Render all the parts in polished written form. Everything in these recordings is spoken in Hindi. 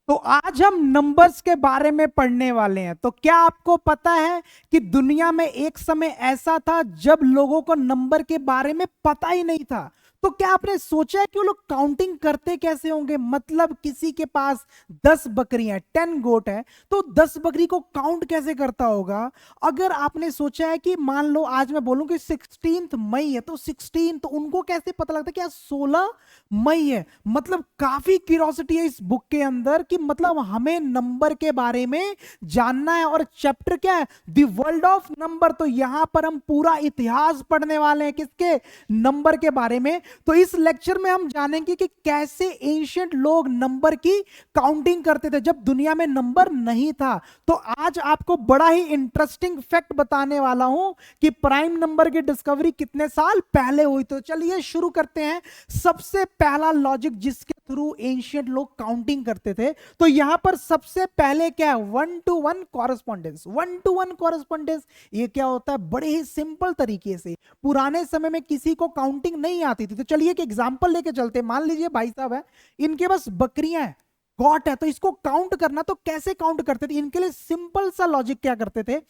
तो आज हम नंबर्स के बारे में पढ़ने वाले हैं। तो क्या आपको पता है कि दुनिया में एक समय ऐसा था जब लोगों को नंबर के बारे में पता ही नहीं था। तो क्या आपने सोचा है कि वो लोग काउंटिंग करते कैसे होंगे? मतलब किसी के पास 10 बकरियां, 10 गोट है, तो 10 बकरी को काउंट कैसे करता होगा? अगर आपने सोचा है कि मान लो आज मैं बोलूं कि 16 मई है, तो 16, तो उनको कैसे पता लगता है कि आज 16 मई है? मतलब काफी क्यूरियोसिटी है इस बुक के अंदर कि मतलब हमें नंबर के बारे में जानना है। और चैप्टर क्या है? The world of number. तो यहां पर हम पूरा इतिहास पढ़ने वाले हैं किसके? नंबर के बारे में। तो इस लेक्चर में हम जानेंगे कि कैसे एंशिएंट लोग नंबर की काउंटिंग करते थे जब दुनिया में नंबर नहीं था। तो आज आपको बड़ा ही इंटरेस्टिंग फैक्ट बताने वाला हूं कि प्राइम नंबर की डिस्कवरी कितने साल पहले हुई। तो चलिए शुरू करते हैं। सबसे पहला लॉजिक जिसके थ्रू एंशिएंट लोग काउंटिंग करते थे, तो यहां पर सबसे पहले क्या है? 1 to 1 कॉरेस्पॉन्डेंस। 1 to 1 कॉरेस्पॉन्डेंस ये क्या होता है? बड़े ही सिंपल तरीके से, पुराने समय में किसी को काउंटिंग नहीं आती थी। तो चलिए एक एग्जांपल लेके चलते हैं। मान लीजिए भाई साहब है, इनके पास बकरियां हैं, गॉट है, तो इसको काउंट करना, तो कैसे काउंट करते थे? इनके लिए सिंपल सा लॉजिक क्या करते थे?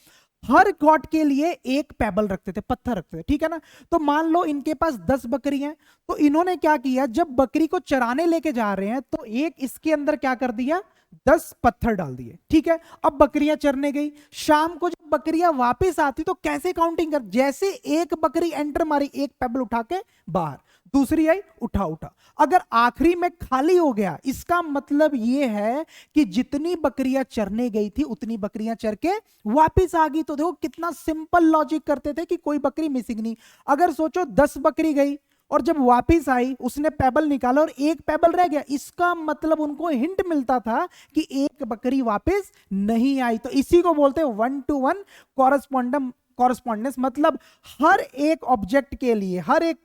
हर गॉट के लिए एक पेबल रखते थे, पत्थर रखते थे, ठीक है ना? तो मान लो इनके पास 10 बकरी हैं, तो इन्होंने क्या किया, जब बकरी को चराने लेके जा रहे हैं तो एक इसके अंदर क्या कर दिया, 10 पत्थर डाल दिए, ठीक है। अब बकरियां चरने गई, शाम को जब बकरियां वापस आती तो कैसे काउंटिंग कर? जैसे एक बकरी एंटर मारी, एक पेबल उठा के बाहर, दूसरी आई, उठा उठा। अगर आखिरी में खाली हो गया, इसका मतलब यह है कि जितनी बकरियां चरने गई थी उतनी बकरियां चर के वापिस आ गई। तो देखो कितना सिंपल लॉजिक करते थे कि कोई बकरी मिसिंग नहीं। अगर सोचो 10 बकरी गई और जब वापिस आई उसने पेबल निकाला और एक पेबल रह गया, इसका मतलब उनको हिंट मिलता था कि एक बकरी वापिस नहीं आई। तो इसी को बोलते हैं 1 to 1 कॉरस्पॉन्डेंस। मतलब हर एक ऑब्जेक्ट के लिए, हर एक,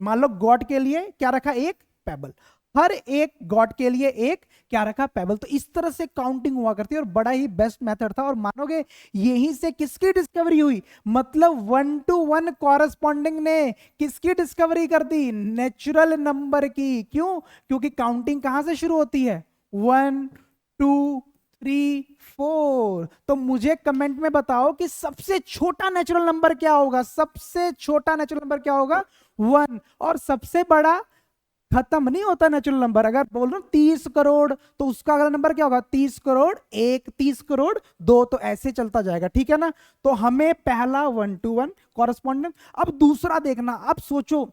मान लो गॉड के लिए क्या रखा? एक पेबल। हर एक गॉड के लिए एक क्या रखा? पेबल। तो इस तरह से काउंटिंग हुआ करती है और बड़ा ही बेस्ट मेथड था। और मानोगे यहीं से किसकी डिस्कवरी हुई? मतलब 1 to 1 कॉरस्पॉन्डिंग ने किसकी डिस्कवरी कर दी? नेचुरल नंबर की। क्यों? क्योंकि काउंटिंग कहां से शुरू होती है? 1 2 3 4। तो मुझे कमेंट में बताओ कि सबसे छोटा नेचुरल नंबर क्या होगा? सबसे छोटा नेचुरल नंबर क्या होगा? 1। और सबसे बड़ा खत्म नहीं होता नेचुरल नंबर। अगर बोल रहा हूं 30 करोड़, तो उसका अगला नंबर क्या होगा? 30 करोड़ 1, 30 करोड़ 2, तो ऐसे चलता जाएगा, ठीक है ना? तो हमें पहला 1 to 1 कॉरेस्पॉन्डेंट। अब दूसरा देखना, अब सोचो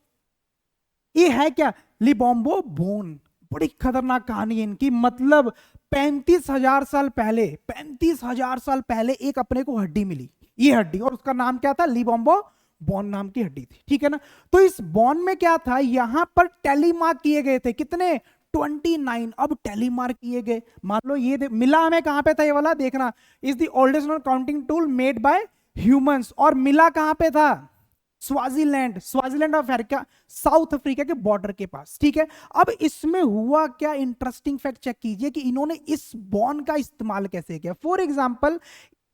ये है क्या? लिबोम्बो बोन। बड़ी खतरनाक कहानी है इनकी। मतलब 35,000 साल पहले, 35,000 साल पहले एक अपने को हड्डी मिली, ये हड्डी, और उसका नाम क्या था? लिबोम्बो बॉन नाम की हड्डी थी, ठीक है ना? तो इस बॉन में क्या था? यहां पर टेलीमार्क किए गए थे, कितने? 29। अब टेलीमार्क किए गए, मान लो ये मिला हमें कहां पे था? ये वाला देखना, is the oldest known counting tool made by humans. और मिला कहां पे था? Swaziland, Swaziland of Africa, south Africa के बॉर्डर के पास, ठीक है। अब इसमें हुआ क्या? इंटरेस्टिंग फैक्ट चेक कीजिए कि इन्होंने इस बॉन का इस्तेमाल कैसे किया। फॉर एग्जाम्पल,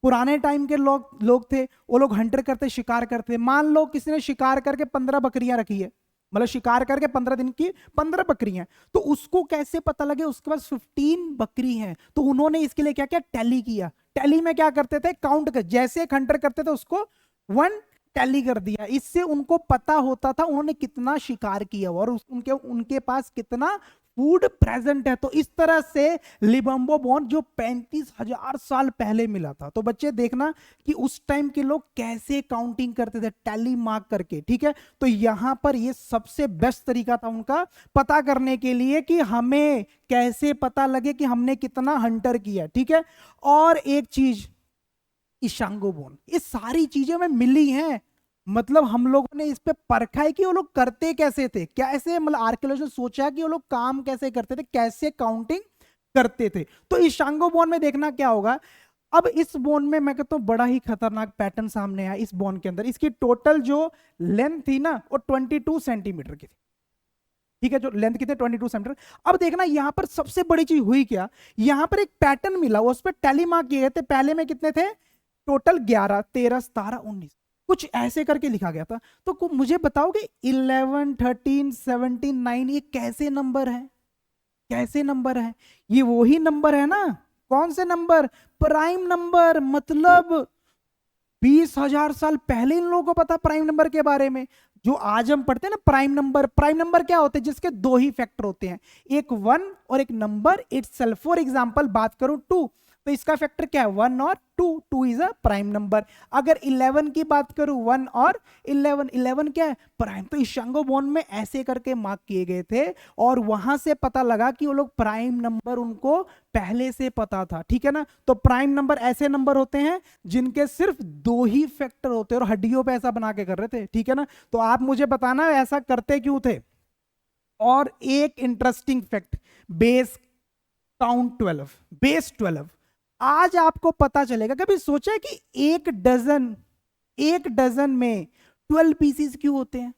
पुराने टाइम के लोग लोग थे, वो लोग हंटर करते, शिकार करते। मान लो किसी ने शिकार करके 15 बकरियां रखी है, मतलब शिकार करके 15 दिन की 15 बकरियां, तो उसको कैसे पता लगे उसके पास 15 बकरी हैं? तो उन्होंने इसके लिए क्या किया? टैली किया। टैली में क्या करते थे? काउंट कर, जैसे एक हंटर करते थे उसको 1 टैली कर दिया। इससे उनको पता होता था उन्होंने कितना शिकार किया और उनके उनके पास कितना फूड प्रेजेंट है। तो इस तरह से लिबम्बो बॉन जो 35,000 साल पहले मिला था। तो बच्चे देखना कि उस टाइम के लोग कैसे काउंटिंग करते थे, टैली मार्क करके, ठीक है। तो यहां पर ये सबसे बेस्ट तरीका था उनका पता करने के लिए कि हमें कैसे पता लगे कि हमने कितना हंटर किया, ठीक है। और एक चीज, इशांगो बोन, ये सारी चीजें हमें मिली हैं। मतलब हम लोगों ने इस पे परखा है कि वो लोग करते कैसे थे, कैसे, मतलब आर्कियोलॉजिस्ट ने सोचा कि वो लोग काम कैसे करते थे, कैसे काउंटिंग करते थे। तो इशांगो बोन में देखना क्या होगा। अब इस बोन में मैं कहता हूं बड़ा ही खतरनाक पैटर्न सामने आया। इस बोन के अंदर इसकी टोटल जो लेंथ थी ना, वो 22 सेंटीमीटर की थी, ठीक है। जो लेंथ कितने? 22 सेंटीमीटर। अब देखना यहां पर सबसे बड़ी चीज हुई क्या, यहां पर एक पैटर्न मिला, उस पर टैली मार्क किए गए थे। पहले में कितने थे? टोटल 11, 13, 17, 19, कुछ ऐसे करके लिखा गया था। तो मुझे बताओगे 11, 13, 17, 9 ये कैसे नंबर है? कैसे नंबर है? ये वही नंबर है ना, कौन से नंबर? Prime number. मतलब 20,000 साल पहले इन लोगों को पता प्राइम नंबर के बारे में। जो आज हम पढ़ते हैं ना प्राइम नंबर, प्राइम नंबर क्या होते हैं? जिसके दो ही फैक्टर होते हैं, एक 1 और एक नंबर इटसेल्फ। फॉर एग्जांपल बात करूं 2, तो इसका फैक्टर क्या है? 1 और 2, 2 इज अ प्राइम नंबर। अगर 11 की बात करूं, 1 और 11, 11 क्या है? प्राइम। तो इस शंगो बोन में ऐसे करके मार्क किए गए थे और वहां से पता लगा कि वो लोग प्राइम नंबर उनको पहले से पता था, ठीक है ना। तो प्राइम नंबर ऐसे नंबर होते हैं जिनके सिर्फ दो ही फैक्टर होते हैं और हड्डियों पे ऐसा बना के कर रहे थे, ठीक है ना। तो आप मुझे बताना ऐसा करते क्यों थे। और एक interesting fact, base count 12, base 12। आज आपको पता चलेगा, कभी सोचा है कि एक डजन में 12 पीसीस क्यों होते हैं?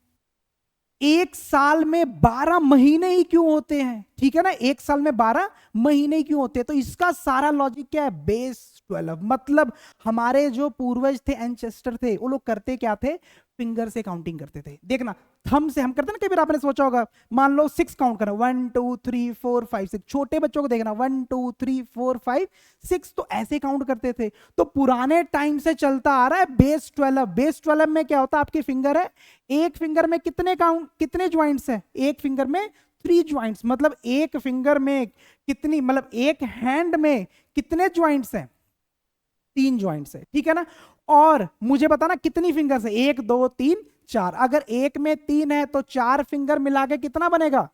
एक साल में 12 महीने ही क्यों होते हैं? ठीक है ना, एक साल में 12 महीने ही क्यों होते हैं? तो इसका सारा लॉजिक क्या है? बेस 12। मतलब हमारे जो पूर्वज थे, एंसेस्टर थे, वो लोग करते क्या थे? फिंगर से काउंटिंग करते थे। देखना, थंब से हम करते ना, कई बार आपने सोचा होगा, मान लो 6 काउंट करना, 1 2 3 4 5 6। छोटे बच्चों को देखना, 1 2 3 4 5 6, तो ऐसे काउंट करते थे। तो पुराने टाइम से चलता आ रहा है बेस 12। बेस 12 में क्या होता है? आपकी फिंगर है, एक फिंगर में कितने ज्वाइंट्स है? एक फिंगर में 3 ज्वाइंट्स। मतलब एक फिंगर में कितनी, मतलब एक हैंड में कितने ज्वाइंट्स हैं? 3 ज्वाइंट्स है, ठीक है ना। और मुझे बताना कितनी फिंगर्स है? 1 2 3 4। अगर एक में 3 है तो 4 फिंगर मिला के कितना बनेगा?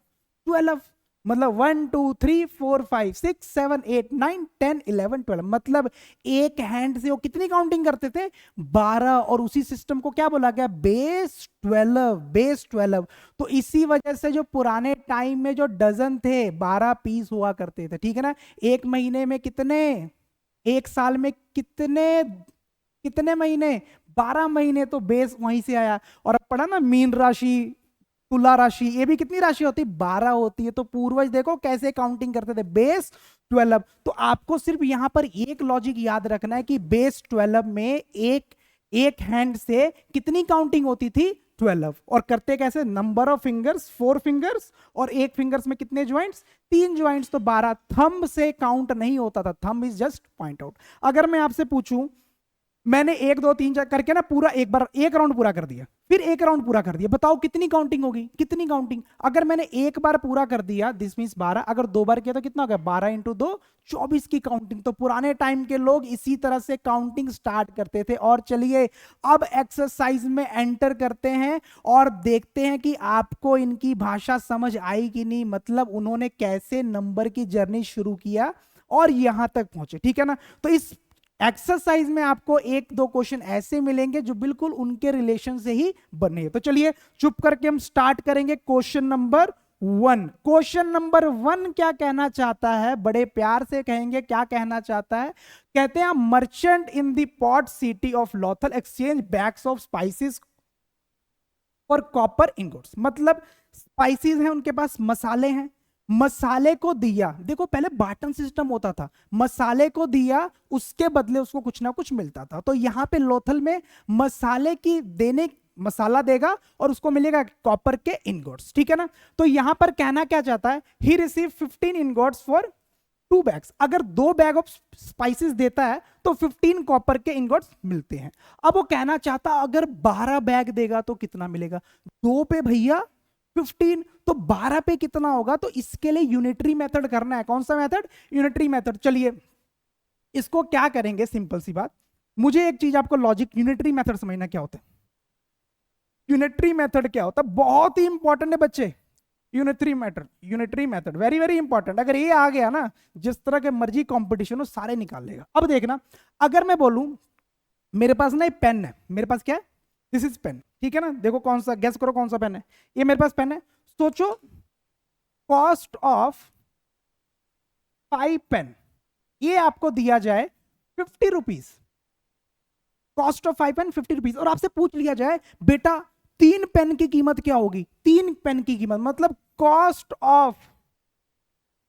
12। मतलब 1 2 3 4 5 6 7 8 9 10 11 12। मतलब एक हैंड से वो कितनी काउंटिंग करते थे? 12। और उसी सिस्टम को क्या बोला गया? Base 12, base 12। तो इसी वजह से जो पुराने टाइम में जो डजन थे 12 पीस हुआ करते थे, ठीक है ना। एक महीने में कितने? एक साल में कितने कितने महीने? 12 महीने। तो बेस वहीं से आया। और अब पढ़ा ना मीन राशि, तुला राशि, ये भी कितनी राशि होती है? 12 होती है। तो पूर्वज देखो कैसे काउंटिंग करते थे, बेस 12। तो आपको सिर्फ यहां पर एक लॉजिक याद रखना है कि बेस 12 में एक हैंड से कितनी काउंटिंग होती थी? 12। और करते कैसे? नंबर ऑफ फिंगर्स 4 फिंगर्स, और एक फिंगर्स में कितने ज्वाइंट्स? 3 ज्वाइंट्स। तो 12। थंब से काउंट नहीं होता था, thumb is just point out. अगर मैं आपसे पूछूं, मैंने 1 2 3 4 करके ना पूरा एक बार एक राउंड पूरा कर दिया, फिर एक राउंड पूरा कर दिया, बताओ कितनी काउंटिंग होगी? कितनी काउंटिंग? अगर मैंने एक बार पूरा कर दिया, दिस मींस 12। अगर 2 बार किया तो कितना हो गया? 12 इंटू 2 24 की काउंटिंग। तो पुराने टाइम के लोग इसी तरह से काउंटिंग स्टार्ट करते थे। और चलिए अब एक्सरसाइज में एंटर करते हैं और देखते हैं कि आपको इनकी भाषा समझ आई कि नहीं। मतलब उन्होंने कैसे नंबर की जर्नी शुरू किया और यहां तक पहुंचे, ठीक है ना। तो इस एक्सरसाइज में आपको 1 2 क्वेश्चन ऐसे मिलेंगे जो बिल्कुल उनके रिलेशन से ही बने। तो चलिए चुप करके हम स्टार्ट करेंगे। Question number 1। क्वेश्चन नंबर 1 क्या कहना चाहता है? बड़े प्यार से कहेंगे क्या कहना चाहता है। कहते हैं merchant in the port city of Lothal exchange bags of spices for copper ingots. मतलब स्पाइसेस हैं, उनके पास मसाले हैं, मसाले को दिया। देखो पहले बाटन सिस्टम होता था, मसाले को दिया, उसके बदले उसको कुछ ना कुछ मिलता था। तो यहां पे लोथल में मसाले की देने, मसाला देगा और उसको मिलेगा कॉपर के इनगोट्स, ठीक है ना। तो यहां पर कहना क्या चाहता है? ही रिसीव 15 इनगोट्स फॉर 2 बैग्स। अगर 2 बैग ऑफ स्पाइसेस देता है तो 15 कॉपर के इनगोट्स मिलते हैं। अब वो कहना चाहता अगर 12 बैग देगा तो कितना मिलेगा? 2 पे भैया 15, तो 12 पे कितना होगा? तो इसके लिए यूनिटरी मेथड करना है। कौन सा मेथड? Unitary method. चलिए इसको क्या करेंगे, सिंपल सी बात। मुझे एक चीज आपको लॉजिक, यूनिटरी मेथड समझना क्या होता है। यूनिटरी मेथड क्या होता है? बहुत ही इंपॉर्टेंट है बच्चे। Unitary method, unitary method very very important. अगर ये आ गया ना, जिस तरह के मर्जी कंपटीशन हो सारे निकाल लेगा। अब देखना, अगर मैं बोलूं मेरे पास ना एक पेन है, मेरे पास क्या है? दिस इज पेन, ठीक है ना। देखो कौन सा, गेस करो कौन सा पेन है। ये मेरे पास पेन है। सोचो कॉस्ट ऑफ 5 पेन, ये आपको दिया जाए 50 rupees. Cost of 5 pen 50 rupees. और आपसे पूछ लिया जाए बेटा 3 पेन की कीमत क्या होगी? 3 पेन की कीमत मतलब कॉस्ट ऑफ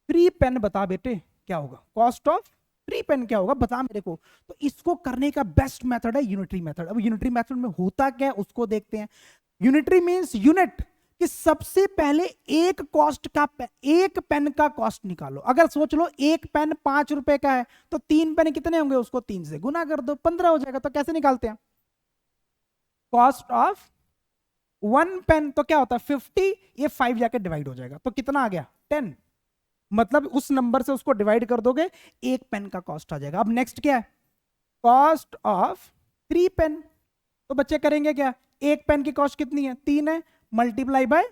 3 पेन, बता बेटे क्या होगा? कॉस्ट ऑफ 3 पेन क्या होगा, बता मेरे को। तो इसको करने का बेस्ट मेथड है यूनिटरी मेथड। अब यूनिटरी मेथड में होता क्या है उसको देखते हैं। यूनिटरी मींस यूनिट, कि सबसे पहले एक पेन का कॉस्ट निकालो। अगर सोच लो एक पेन 5 रुपए का है तो 3 पेन कितने होंगे, उसको 3 से गुना कर दो, 15 हो जाएगा। तो कैसे निकालते हैं, कॉस्ट ऑफ 1 पेन तो क्या होता है 50, ये 5 जाके डिवाइड हो जाएगा, तो कितना आ गया 10। मतलब उस नंबर से उसको डिवाइड कर दोगे, 1 पेन का कॉस्ट आ जाएगा। अब नेक्स्ट क्या है, कॉस्ट ऑफ 3 पेन। तो बच्चे करेंगे क्या, 1 पेन की कॉस्ट कितनी है 3 है, मल्टीप्लाई बाय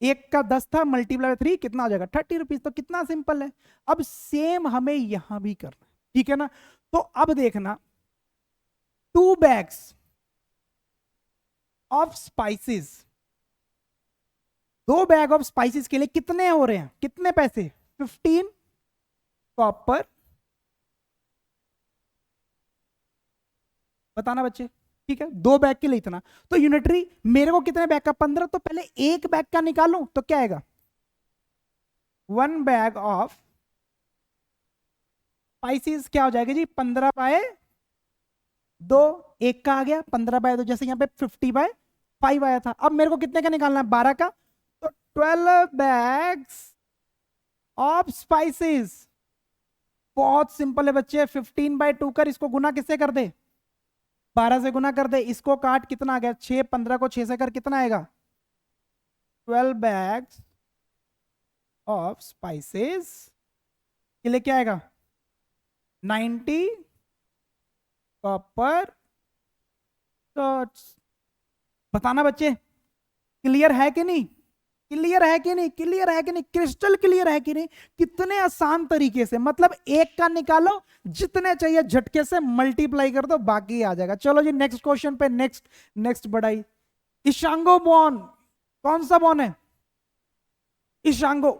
1 का 10 था, मल्टीप्लाई बाय 3 कितना आ जाएगा 30 रुपीज। तो कितना सिंपल है। अब सेम हमें यहां भी करना है, ठीक है ना। तो अब देखना 2 bags of spices, 2 bag of spices के लिए कितने हो रहे हैं, कितने पैसे 15 कॉपर। बताना बच्चे, ठीक है 2 बैग के लिए इतना। तो यूनिटरी मेरे को कितने बैग का 15, तो पहले 1 बैग का निकालूं तो क्या आएगा 1 बैग ऑफ स्पाइसेस क्या हो जाएगा जी 15/2, 1 का आ गया 15/2, जैसे यहां पे 50/5 आया था। अब मेरे को कितने का निकालना है 12 का, तो 12 बैग्स ऑफ स्पाइसेस। बहुत सिंपल है बच्चे, 15/2 कर, इसको गुना किससे कर दे 12 से गुना कर दे, इसको काट कितना आ गया 6, 15 को 6 से कर कितना आएगा 12 बैग्स ऑफ स्पाइसेस के लिए क्या आएगा 90 कॉपर कर्ट्स। बताना बच्चे, क्लियर है कि नहीं, क्लियर है कि नहीं, क्लियर है कि नहीं, क्रिस्टल क्लियर है कि नहीं। कितने आसान तरीके से, मतलब 1 का निकालो, जितने चाहिए झटके से मल्टीप्लाई कर दो, बाकी आ जाएगा। चलो जी नेक्स्ट क्वेश्चन पे, नेक्स्ट नेक्स्ट बढ़ाई। इशांगो बोन, कौन सा बोन है इशांगो।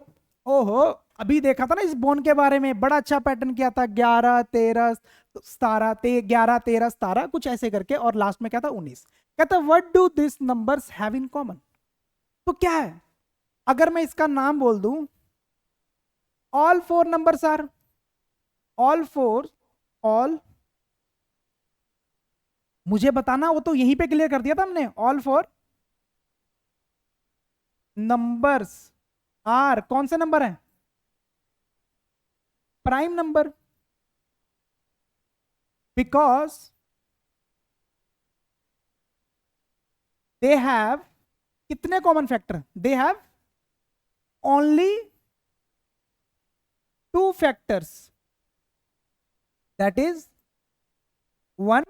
ओहो, अभी देखा था ना इस बोन के बारे में, बड़ा अच्छा पैटर्न किया था, 11 13 17 11 13 17 कुछ ऐसे करके, और लास्ट में क्या था 19। कहता what do this numbers have in common. तो क्या है, अगर मैं इसका नाम बोल दूं, all 4 numbers are, all 4, all, मुझे बताना, वो तो यहीं पे क्लियर कर दिया था हमने, ऑल 4 नंबर्स आर, कौन से नंबर है prime number, because they have कितने common factor, they have only 2 factors, that is 1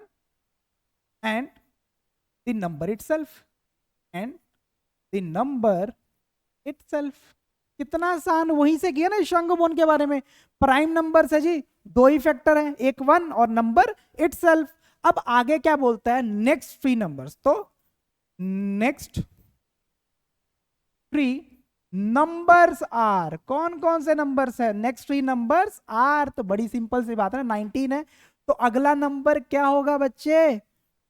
and the number itself, and the number itself। कितना आसान, वहीं से किया ना शंगबोन के बारे में। प्राइम नंबर है जी, 2 ही फैक्टर है, एक 1 और नंबर इटसेल्फ। अब आगे क्या बोलता है, नेक्स्ट 3 नंबर्स। तो नेक्स्ट 3 नंबर्स आर, कौन कौन से नंबर्स है नेक्स्ट 3 नंबर्स आर। तो बड़ी सिंपल सी बात है, 19 है, तो अगला नंबर क्या होगा बच्चे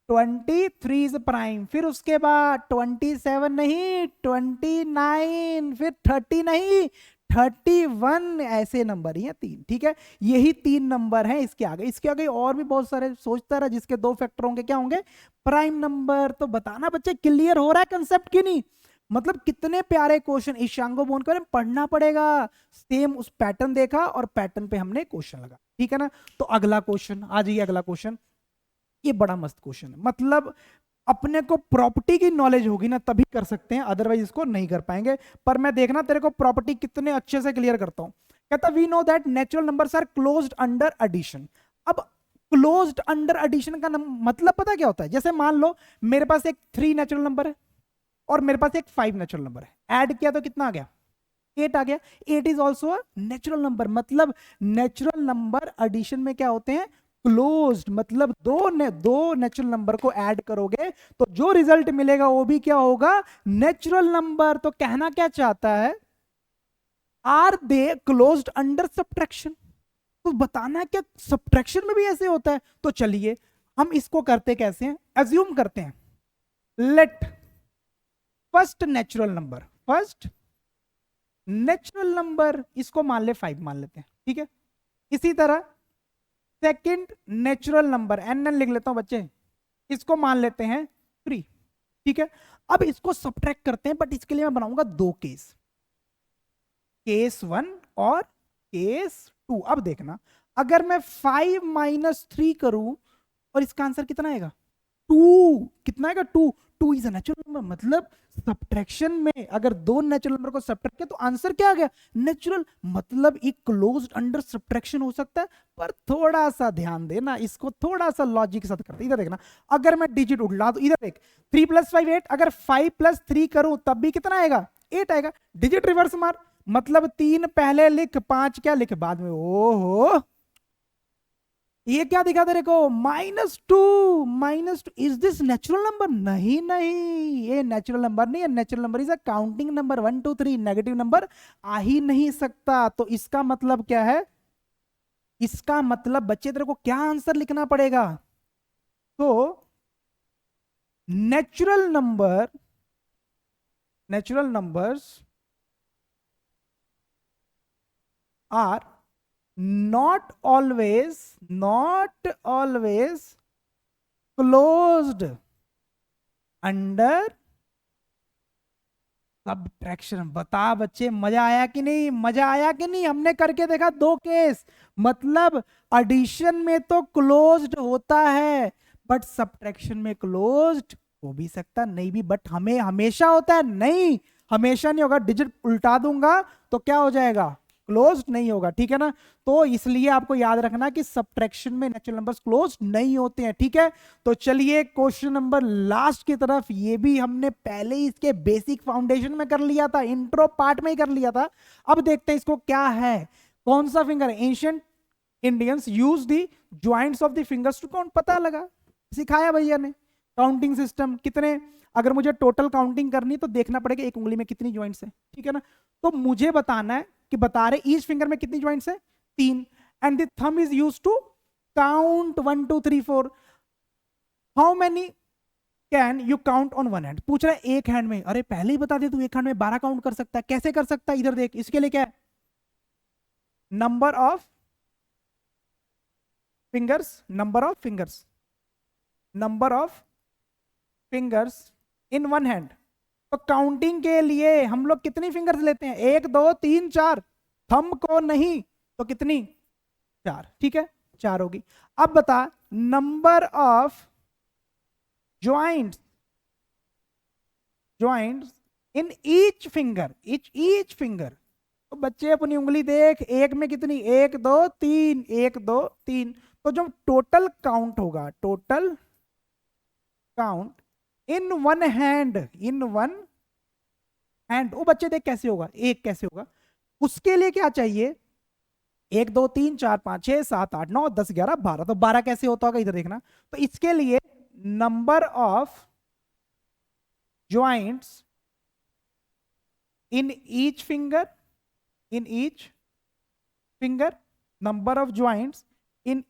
23 इज प्राइम, फिर उसके बाद 27 नहीं 29, फिर 30 नहीं 31, ऐसे नंबर ही है 3, ठीक है। यही 3 नंबर हैं, इसके आगे और भी बहुत सारे, सोचता रहा जिसके 2 फैक्टर होंगे क्या होंगे प्राइम नंबर। तो बताना बच्चे क्लियर हो रहा है कंसेप्ट की नहीं। मतलब कितने प्यारे क्वेश्चन, इस शांगो बोन को पढ़ना पड़ेगा। सेम उस पैटर्न देखा और पैटर्न पे हमने क्वेश्चन लगा, ठीक है ना। तो अगला क्वेश्चन आ जाइए, अगला क्वेश्चन, ये बड़ा मस्त क्वेश्चन है। मतलब अपने को प्रॉपर्टी की नॉलेज होगी ना तभी कर सकते हैं, अदरवाइज इसको नहीं कर पाएंगे। पर मैं देखना तेरे को प्रॉपर्टी कितने अच्छे से क्लियर करता हूं। कहता we know that natural numbers are closed under addition. अब क्लोज्ड अंडर एडिशन का मतलब पता क्या होता है, जैसे मान लो मेरे पास एक 3 नेचुरल नंबर है और मेरे पास एक 5 नेचुरल नंबर है, ऐड किया तो कितना आ गया 8 आ गया। 8 is also a natural number. मतलब नेचुरल नंबर एडिशन में क्या होते हैं क्लोज्ड, मतलब दो नेचुरल नंबर को ऐड करोगे तो जो रिजल्ट मिलेगा वो भी क्या होगा नेचुरल नंबर। तो कहना क्या चाहता है, are they closed under subtraction. तो बताना है क्या सब्ट्रैक्शन में भी ऐसे होता है। तो चलिए हम इसको करते कैसे हैं, एज्यूम करते हैं, लेट फर्स्ट नेचुरल नंबर इसको मान ले 5 मान लेते हैं, ठीक है। इसी तरह सेकंड नेचुरल नंबर एन लिख लेता हूं बच्चे, इसको मान लेते हैं 3, ठीक है। अब इसको सब्ट्रैक्ट करते हैं, बट इसके लिए मैं बनाऊंगा दो केस, केस 1 और केस 2। अब देखना, अगर मैं 5 - 3 करूं और इसका आंसर कितना आएगा, 2। कितना आएगा, 2। 2 इज अ नेचुरल नंबर, मतलब सब्ट्रैक्शन में अगर दो नेचुरल नंबर को सब्ट्रैक्ट किया तो आंसर क्या आ गया, नेचुरल। मतलब एक क्लोज्ड अंडर सब्ट्रैक्शन हो सकता है, पर थोड़ा सा ध्यान देना, इसको थोड़ा सा लॉजिक के साथ करते। इधर देखना, अगर मैं डिजिट उल्टा दूं, इधर देख, 3 + 5 8, अगर 5 + 3 करूं तब भी कितना आएगा, 8 आएगा। डिजिट रिवर्स मार, मतलब 3 पहले लिख, 5 क्या लिख बाद में। ओहो, ये क्या दिखा तेरे को, -2। -2 इज दिस नेचुरल नंबर, नहीं नहीं, ये नेचुरल नंबर नहीं है। Natural number is a counting number, 1 2 3, negative number आ ही नहीं सकता। तो इसका मतलब क्या है, इसका मतलब बच्चे तेरे को क्या आंसर लिखना पड़ेगा, तो natural number, natural numbers are not always closed under subtraction। बता बच्चे, मजा आया कि नहीं, मजा आया कि नहीं, हमने करके देखा दो केस। मतलब एडिशन में तो क्लोज्ड होता है, बट सब्ट्रैक्शन में क्लोज्ड हो भी सकता, नहीं भी, बट हमें हमेशा होता है, नहीं हमेशा नहीं होगा। डिजिट उल्टा दूंगा तो क्या हो जाएगा, क्लोज नहीं होगा, ठीक है ना। तो इसलिए आपको याद रखना कि सब्ट्रैक्शन में नेचुरल नंबर्स क्लोज नहीं होते हैं, ठीक है। तो चलिए क्वेश्चन नंबर लास्ट की तरफ, ये भी हमने पहले ही इसके बेसिक फाउंडेशन में कर लिया था, इंट्रो पार्ट में ही कर लिया था। अब देखते हैं इसको क्या है, कौन सा फिंगर है। Ancient Indians use the joints of the fingers to count, पता लगा, सिखाया भैया ने काउंटिंग सिस्टम। कितने, अगर मुझे टोटल काउंटिंग करनी तो देखना पड़ेगा एक उंगली में कितनी ज्वाइंट्स है, ठीक है ना। तो मुझे बताना है कि बता रहे ईच फिंगर में कितनी ज्वाइंट्स है, 3, and the thumb is used to count 1 2 3 4। How many can you count on one hand, पूछ रहा है एक हैंड में। अरे पहले ही बता दे तू, एक हैंड में 12 काउंट कर सकता है, कैसे कर सकता है, इधर देख, इसके लिए क्या है, number of fingers, number of fingers, number of fingers in one hand. तो काउंटिंग के लिए हम लोग कितनी फिंगर्स लेते हैं, 1 2 3 4, थंब को नहीं, तो कितनी, 4, ठीक है, 4 होगी। अब बता, number of joints, joints in each finger, each finger. तो बच्चे अपनी उंगली देख, एक में कितनी, 1 2 3, 1 2 3। तो जो टोटल काउंट होगा, total count in one hand, in one hand, वो बच्चे देख कैसे होगा, एक कैसे होगा, उसके लिए क्या चाहिए, 1 2 3 4 5 6 7 8 9 10 11 12। तो 12 कैसे होता होगा, इधर देखना। तो इसके लिए number of joints in each finger, in each finger, number of joints in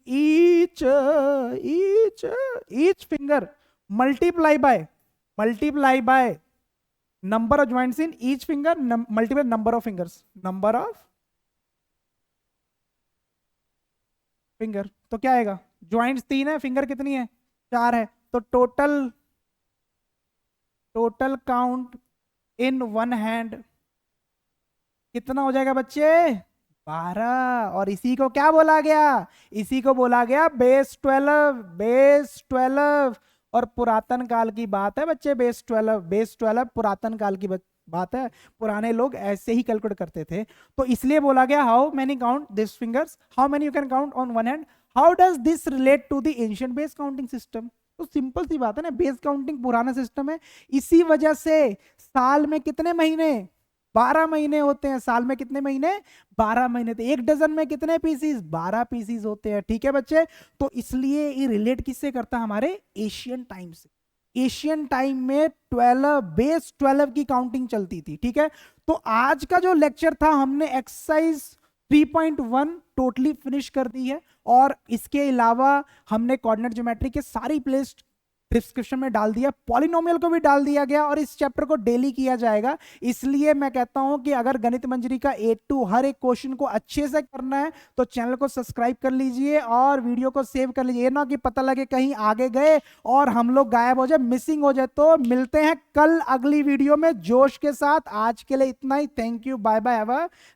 each finger multiply by number of joints in each finger multiple number of fingers, number of finger। तो क्या आएगा, ज्वाइंट्स 3 है, फिंगर कितनी है, 4 है। तो total count in one hand कितना हो जाएगा बच्चे, 12। और इसी को क्या बोला गया, इसी को बोला गया बेस 12, बेस 12। और पुरातन काल की बात है बच्चे, बेस 12, बेस 12 पुरातन काल की बात है, पुराने लोग ऐसे ही कैलकुलेट करते थे। तो इसलिए बोला गया how many count this fingers, how many you can count on one hand. How does this relate to the ancient base counting system. तो सिंपल सी बात है ना, बेस काउंटिंग पुराना सिस्टम है, इसी वजह से साल में कितने महीने, 12 महीने होते हैं। साल में कितने महीने, 12 महीने। तो एक डजन में कितने पीसीस, 12 पीसीस होते हैं, ठीक है बच्चे। तो इसलिए ये रिलेट किससे करता है, हमारे एशियन टाइम से। एशियन टाइम में 12, बेस 12 की काउंटिंग चलती थी, ठीक है। तो आज का जो लेक्चर था, हमने एक्सरसाइज 3.1 टोटली फिनिश कर दी है, और इसके अलावा हमने कोऑर्डिनेट ज्योमेट्री के सारी प्लेलिस्ट डिस्क्रिप्शन में डाल दिया, पॉलिनोमियल को भी डाल दिया गया और इस चैप्टर को डेली किया जाएगा। इसलिए मैं कहता हूं कि अगर गणित मंजरी का 8 हर एक क्वेश्चन को अच्छे से करना है तो चैनल को सब्सक्राइब कर लीजिए और वीडियो को सेव कर लीजिए, ना कि पता लगे कहीं आगे गए और हम लोग गायब हो जाए, मिसिंग हो जाए। तो मिलते हैं कल अगली वीडियो में जोश के साथ। आज के लिए इतना ही। Thank you, bye bye, have a